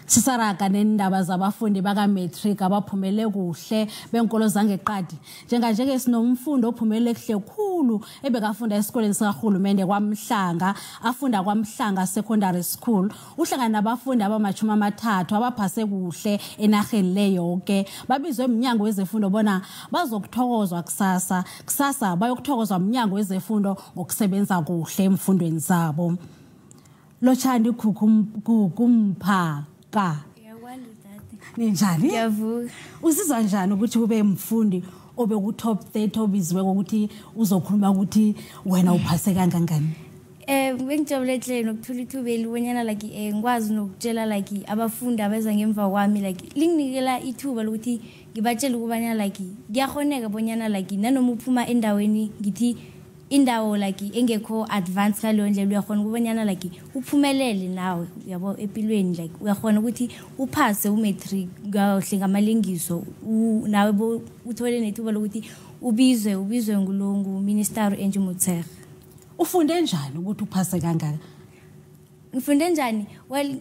Sisaraga neendaba zabafundi bakamethrigi abaphumelele kuhle beenkolo zangeqadi. Njenganje-ke sinomfundi ophumelele kuhle khulu ebekafunda esikolweni sikarhulumende KwaMhlanga, afunda KwaMhlanga Secondary School. Uhlangana nabafundi abamatjhumi amathathu abaphase kuhle enarheni le yoke. Babizwe mnyango wezefundo bona bazokuthokozwa kusasa bayokuthokozwa mnyango wezefundo ngokusebenza kuhle emfundweni zabo. Lotjhani Gugu Mphaka. Ninjani? Ngiyavuka. Usizwa njani ukuthi ube mfundi obekutop 30 obizwe ukuthi uzokhuluma ukuthi wena uphase kangangani? Bengijabule hle nokuthola ithuba elibonyana like ngikwazi nokutshela like abafundi abeza ngemva kwami like linginikela ithuba lokuthi ngibatshele ukubanyana like ngiyahoneka bonyana like nanoma uphuma endaweni ngithi indawo like engekho advance kaleyo ndlela uyakhona ukubonyana like uphumelele nawe yabo empilweni like uyakhona ukuthi uphase umatric kahle ngamalengiso nawe uthole nethuba lokuthi ubizwe ngulongu minister enjumuther. Ufunde njani ukuthi uphase kangaka? Ngifunde njani? Well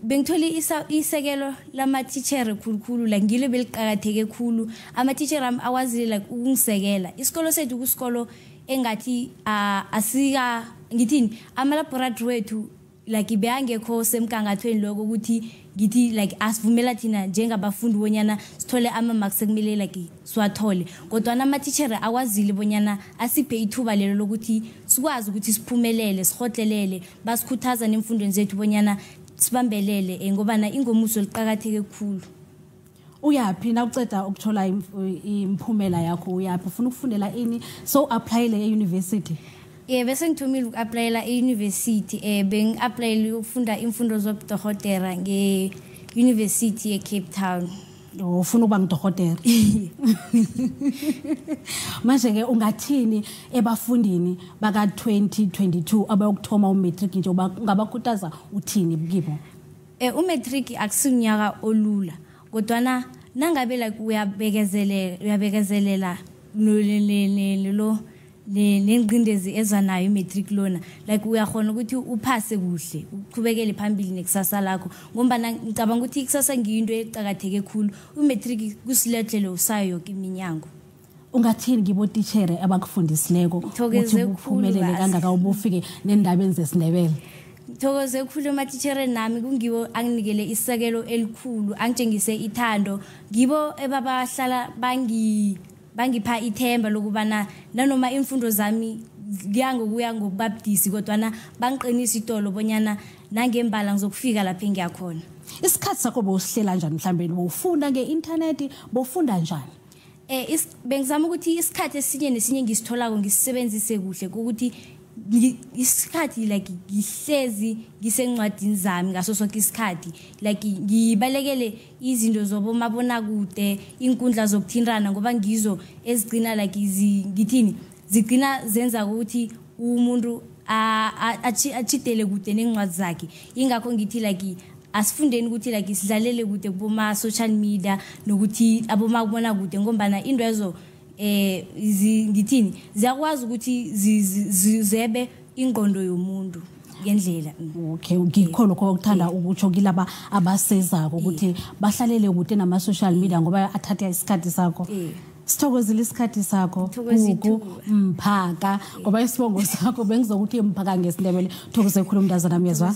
bengitholi isekelo lama teacher khulu like ngile beliqhakatheke khulu ama teacher am awazile like ukungisekela. Isikolo sethu kusikolo engathi asika ngithini ama laboratory wethu like beyangekho semgangathweni lokho ukuthi ngithi like asivumela thina njengabafundi bonyana sithole ama marks ekumele like siwathole kodwa ama teacher akwazile bonyana asiphe ithuba lelo lokuthi sikwazi ukuthi siphumelele sihotlelele basikhuthaza nemfundweni zethu bonyana sibambelele ngoba na ingomuso liqhakatheke kukhulu. Uyaphi na uceda ukuthola imphumela yakho uyaphi ufuna ukufundela ini so applyele e-university? Bese ngithomile uku-applyela e-university beng-applyele ukufunda imfundo zobudokotela nge-University ye-Cape Town. Ufuna ukuba ngudokotela? Manje-ke ungathini ebafundini baka-2022 abayokuthoma umatric nje ungabakhuthaza uthini kibo? Umatric akusinyaka olula kodwana nangabe like uyabekezelela lo nengqindezi ezanayo imatric lona like uyakhona ukuthi uphase kuhle uqhubekele phambili nekusasa lakho ngoba ngicabanga ukuthi ikusasa ngiyinto eqhakatheke kakhulu umatric kusiledlelo usayo yonke iminyango. Ungathini kibo teacher abakufundisileko ukuthi uphumelele kangaka ubufike neendabeni zesiNdebele? Thokoze kukhulu ama-teacher nami kungibo anginikele isekelo elikhulu angitshengise ithando ngibo ebabahlala bangipha ithemba lokubana nanoma imfundo zami kuya ngokubabudisi kodwana bangiqinisa itolo bonyana nangembala ngizokufika lapha engiyakhona. Isikhathi sakho bowusihlela njani mhlawumbe bowufunda nge-internet bowufunda njani? Bengizama ukuthi isikhathi esinye nesinye ngisitholako ngisisebenzise kuhle ukuthi isikhathi like ngihlezi ngisencwadini zami ngaso sonke isikhathi like ngibalekele izinto zobomabona kude inkundla zokuthintana ngoba ngizo ezigcina like ngithini zigcina zenza ukuthi umuntu achidele kude nencwadi zakhe ingakho ngithi like asifundeni ukuthi like sidlalele kude kuboma social media nokuthi abomabona kude ngombana indwezo ngithini ziyakwazi ukuthi zizebe ingqondo yomuntu ngendlela. Okay ngikho lokho ukuthanda ukutsho kilaba abasezako ukuthi bahlalele kude nama social media ngoba athatha isikhathi sakho. Sithokozile isikhathi sakho Gugu Mphaka ngoba isibongo sakho bengizokuthi Mphaka ngesiNdebele thokoze khulu umntazana mezwa.